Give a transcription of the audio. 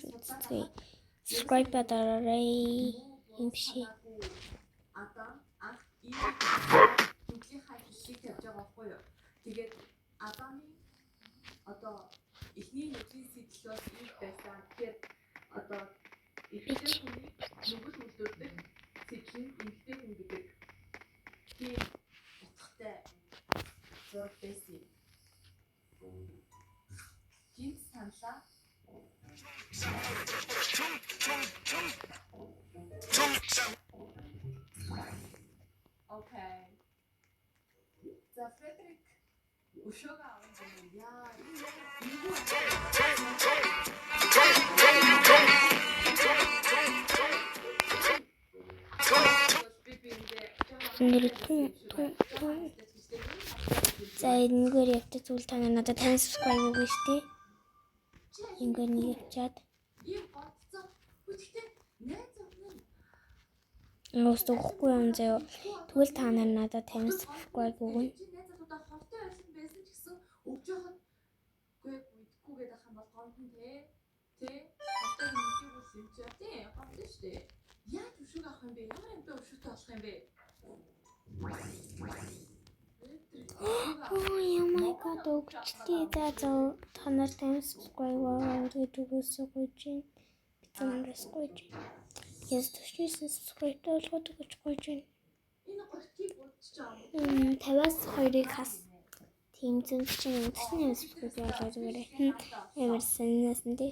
үзье. Subscribe дараарай. Юм шиг. Адам анх ийм нүглийнхаа хиллийг тавьж байгаа байхгүй юу? Тэгээд Адамын одоо эхний нүглийн сэтэл бас ийм байсан. Тэгэхээр одоо эхний хүний нүгэл үлдүүлдэг сэтэл нь эмгтэй хүн гэдэг тийм утгатай зураг байсан юм. Жинс саналаа. Okay. За Фредерик өшөөгөө авах юм яа. За энэгээр явдаг зүйл та надад 50 subscribe өгнө шүү дээ. Ингээд нэг явчаад. Өөс төгөхгүй юм заяа. Тэгвэл та нар надад 50 subscribe өгнө. Найзуудаа хортой байсан ч гэсэн өгж яхад үгүй мэдхгүйгээд ах юм бол гомдон тий хортой мэдхгүйс юм чи тий гомдсон шүү дээ. Яаж өшөөг авах юм бэ? Ямар юмтай өшөөтэй болох юм бэ? Oh my god өгчтэй за та нар 50 subscribe гэж өгөөсөө гойж байна. Би танаас гойж байна. Яс төшөөс subscribe болгоод өгч гойж байна. Энэ гортыг бодчих жаа. 50-аас 2-ыг хас. Тийм зэн чинь өдөртний subscribe болоод өгөөрэй. Ямар санаас нь тий.